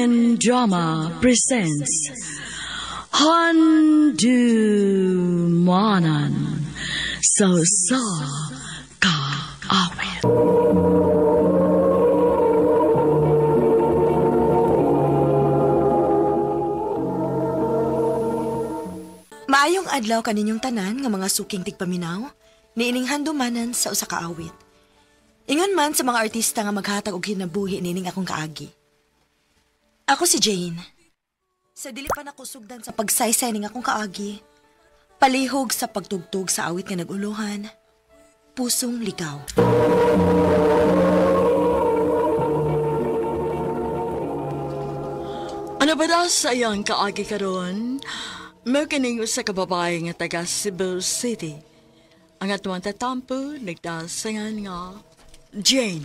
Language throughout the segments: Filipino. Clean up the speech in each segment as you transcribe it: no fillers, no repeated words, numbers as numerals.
Philippine Drama presents Handumanan So Ka Awit. Maayong adlaw kaninyong tanan nga mga suking tigpaminaw, niining handumanan sa usa ka awit. Ingon man sa mga artista nga maghatag og kinabuhi nining akong kaagi. Ako si Jane. Sa dili pa nako sugdan sa pagsaysay ning akong kaagi, palihog sa pagtugtog sa awit nga naguluhan, Pusong Ligaw. Ano ba daw sa iyang kaagi karon? May kining sa kababae nga taga Cebu City. Ang atuang tatampo, nagdasangan nga Jane.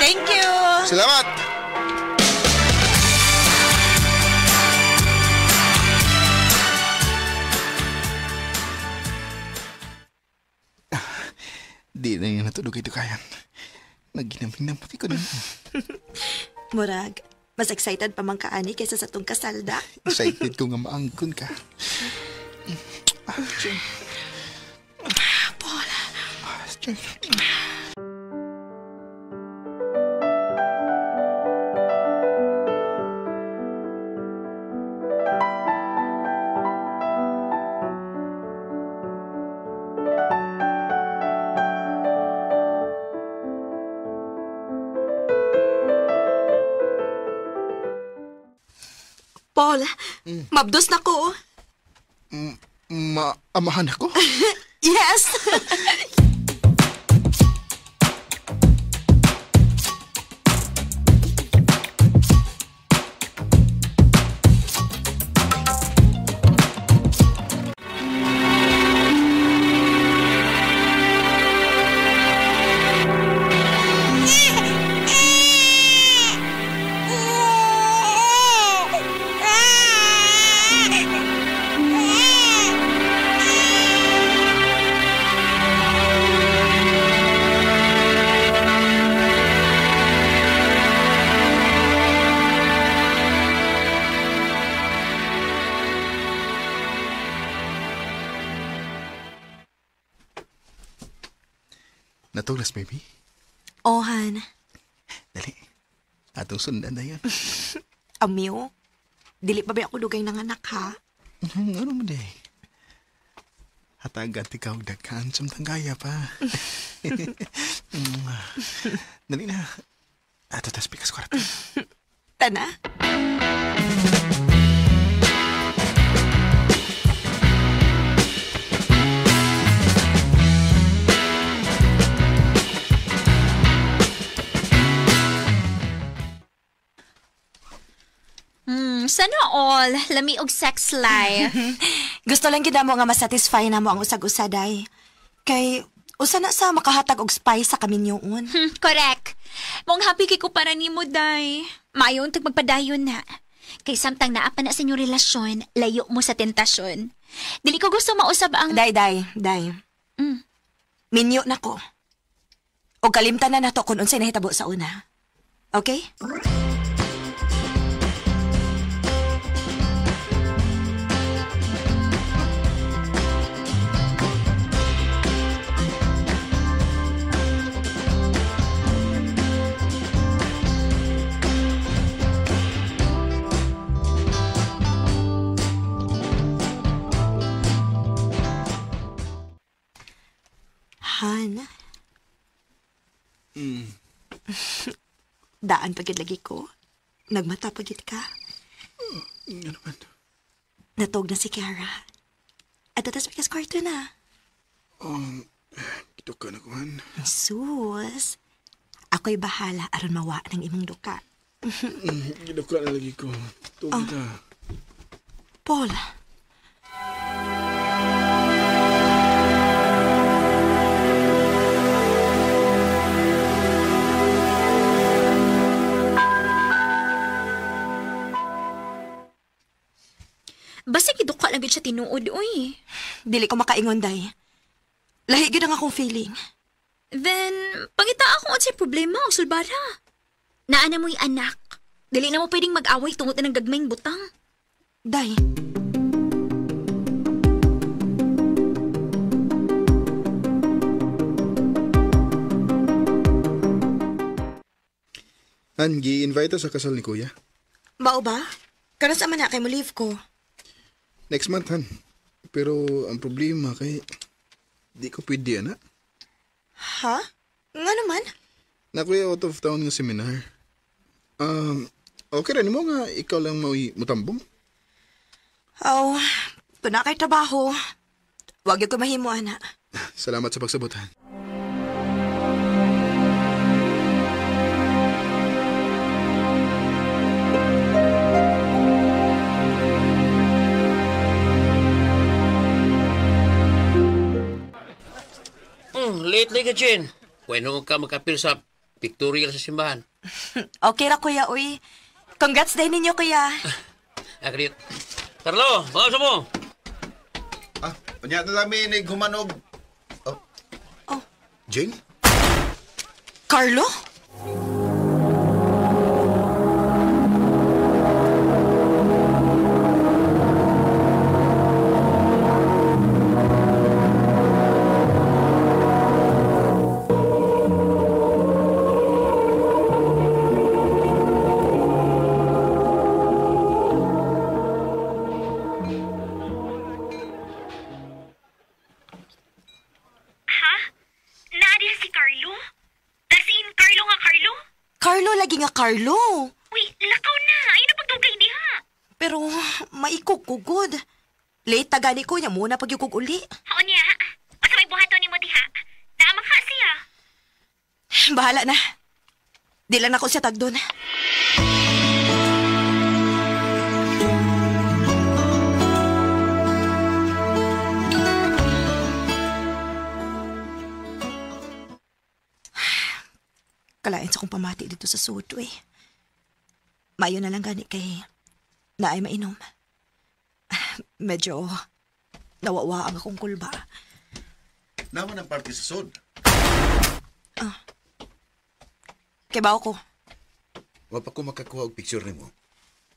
Thank you! Salamat! Di na yung natulog ito kayan. Nagginaming pati ko nun. Murag, mas excited pa man kaani kaysa sa tong kasalda. Excited ko nga maangkon ka. Jane. Paul. Jane. Paul, mabdos na ko. Maamahan ako? Yes! Natulas, baby? Ohan. Dali. Atong sundan na yan. Amiyo, dili pa ba ako dugay ng anak, ha? Ano mo day? Hatagat ikaw dagkan samtang kaya pa. Dali na. Ato tas pikas kwarto. Tana? Sana all, lami og sex life. Gusto lang gid mo nga masatisfy na mo ang usag-usaday. Kay, usa na sa makahatag og spice sa kaminyoon. Correct. Mong happy kay ko para nimo, day. Maayon tag magpadayon na. Kay samtang naa pa na sa inyong relasyon, layo mo sa tentasyon. Dili ko gusto mausab ang... Day. Minyo na ko. O kalimtan na nato kung unsay nahitabo sa una. Okay? Han. Daan pagid lagi ko. Nagmata pagit ka. Ano man? Natog na si Kiara. At tatas pikas kwarto na. Ito ka na kuhan. Sus. Ako'y bahala aron mawa ng imong duka. Ito ka na lagi ko. Tugod ka. Paul. Basta giduka lang gid siya tinuod, uy. Dili ko makaingon, day. Lahi gyud ang akong feeling. Then, pangita ako unsay problema o sulbara. Naana mo'y anak. Dili na mo pwedeng mag-away tungod na ng gagmayng butang. Day. Han, gi-invite sa kasal ni Kuya. Mao ba? Karon sa man na kay mo leave ko. Next month, Han. Pero ang problema kay di ko pwede, ana. Ha? Nga naman? Nakuya out of town ng seminar. Okay rin mo nga ikaw lang mutambong. Oh, kung na kay trabaho, wag yung ko mahimo, ana. Salamat sa pagsabot, Han. Late ka, Jen. Bueno ka makapil sa pictorial sa simbahan. Okay ra, kuya, uy. Congrats din ninyo, kuya. Akrit. Carlo, baka mo. Unya na namin ni gumanog. Oh. Jane? Carlo? Carlo, lagi nga Carlo. Uy, lakaw na. Ayun na pagdugay niya. Pero, maikugkugod. Late tagani ko niya muna pag yukog uli. Oo niya. Basta may buhaton ni mo diha. Naamang ha siya. Bahala na. Di lang ako siya tagdon. Kalain sa kong pamati dito sa sudo eh. Mayo na lang gani kay naay mainom. Medyo nawawa ang akong kulba. Naman ang party sa sod. Kay bao ko, Wa pa ko makakuha og picture nimo.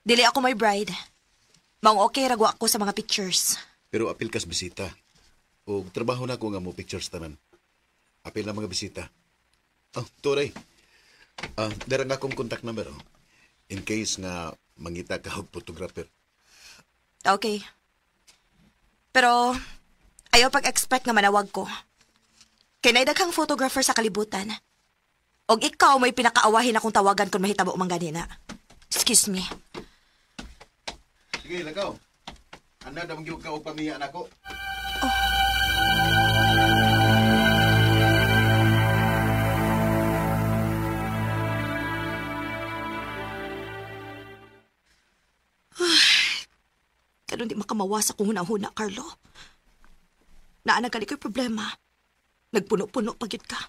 dili ako may bride. Maong okay ragwa ako sa mga pictures. Pero apil kas bisita. O trabaho na ko nga mo pictures tanan. Apil na mga bisita. Turay. Dara nga akong contact number. In case nga mangita ka og photographer. Okay. Pero, ayaw pag-expect nga manawag ko. Kay naidaghang photographer sa kalibutan. Og ikaw may pinakaawahin akong tawagan kung mahitabo man ganina. Excuse me. Sige, lagaw. Anda na magyug ka og pamiya nako. Karon di makamawas akong huna-huna, Carlo. Naanagali ko'y problema. Nagpuno-puno pagit ka.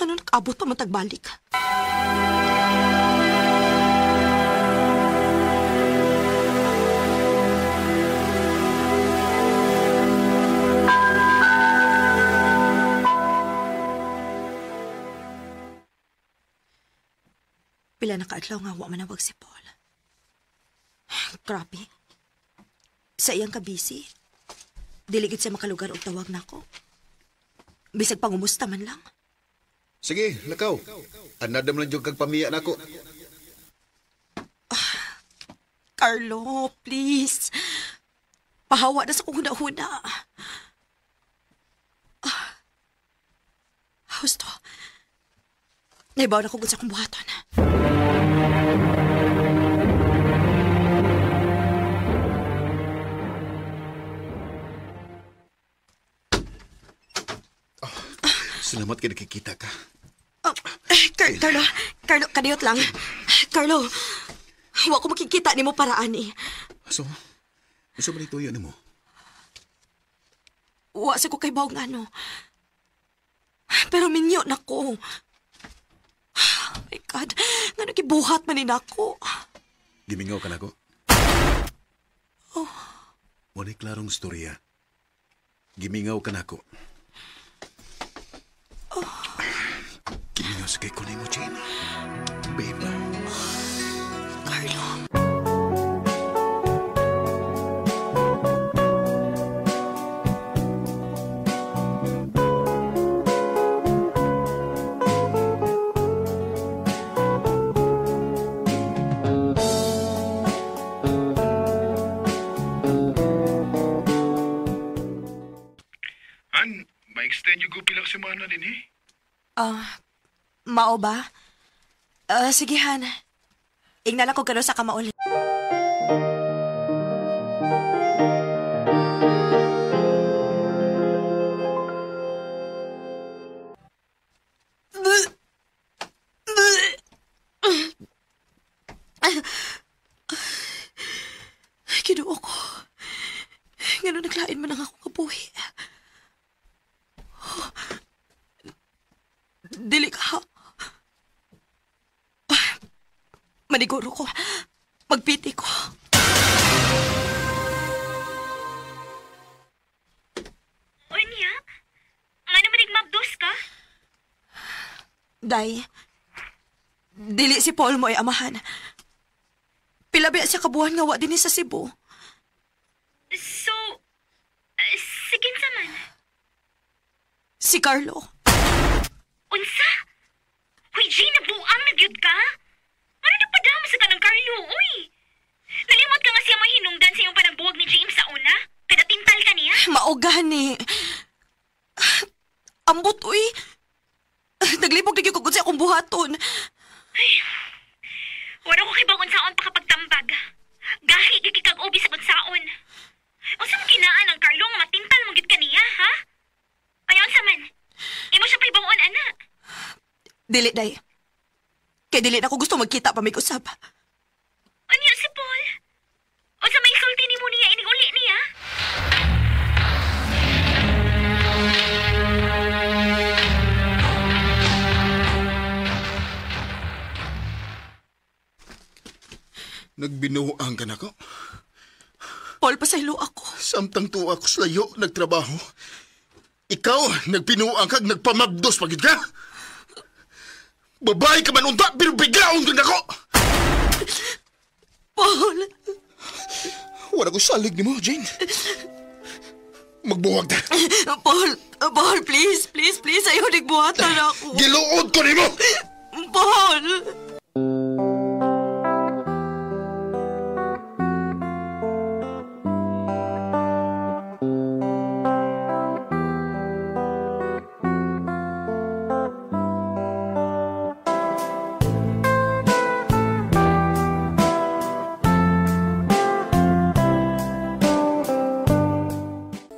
Ano nag-abot pa matagbalik? Pila na kaadlaw nga wa manawag si Paul. Grabe. Sa iyang kabisi, diligid sa makalugar og tawag nako. Bisag pangumusta man lang. Sige, lakaw. Anda na lang jud kag pamiya nako. Carlo, please. Pahawa na sa kong huna-huna. Husto. Naibaw na ko sa kong buhaton. salamat kay nakikita ka. Carlo, kadiyot lang. Carlo, wa ko makikita ni mo paraan eh. So man ituyo ni mo? Wa sa ko kay bawang ano. Pero minyo na ko. Oh my God, nga nagibuhat man ako. Gimingaw ka na ko? Wala'y klarong storya. Gimingaw ka na ko. Gimingaw sa kay kunay mo, Jane. Babe. Carlo. Ma-extend yung gupi lang semana din eh. Mao ba? Sige, Han. Ignala ko gano sa kamauli. Kinuo ko. Ngano naglain man ang akong kabuhi. Dili ka. Maniguro ko. Magpiti ko. Unya? Nga naman nagmabdos ka? Day, dili si Paul mo ay amahan. Pilabi siya kabuhan nga wa din sa Cebu. So, sige sa man. Si Carlo. Unsa? Uy, Jane, nabuang nagyud ka? Ano nagpadama sa kanang Carlo, uy? Nalimot ka nga siya mahinungdan sa iyong panagbuwag ni James sa una? Pinatintal ka niya? Maugan ni. Ambot, uy. Naglibog na yung sa akong buhaton. Ay, wala ko kay bawon saon pa kapagtambag. Gahi gikikag-obi sa kunsaon. Unsa mo kinaan ang Carlo nga matintal mo gid kaniya, ha? Ayon sa man. Imo siya pay bawon ana. Dili, day. Kay dili na ko gusto magkita pa may usap. Anya si Paul? Unsa may sulti ni mo niya ining uli niya? Nagbinuang ka na ko. Paul, pasaylo ako. Samtang tuwa ko sa layo, nagtrabaho. Ikaw, nagpinuang kag nagpamabdos pagid ka. Babae ka man unta, pero biglaon ka na ko. Paul! Wala ko salig ni mo, Jane. Magbuwag ta. Paul, please. Ayaw nagbuhatan ako. Giluod ko ni mo! Paul!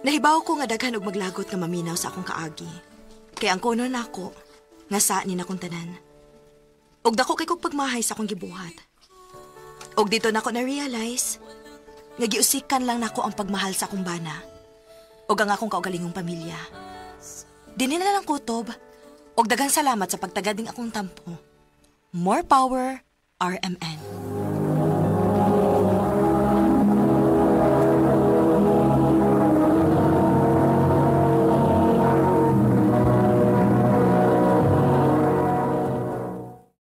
Nahibaw ko nga daghan og maglagot nga maminaw sa akong kaagi. Kaya ang kuno nako nga sa ni nakong tanan. Og dako kay kog pagmahay sa akong gibuhat. Og dito nako na-realize nga giusikan lang nako ang pagmahal sa akong bana. Og ang akong kaugalingong pamilya. Dinhi na lang kutob. Og daghang salamat sa pagtagading akong tampo. More power, RMN.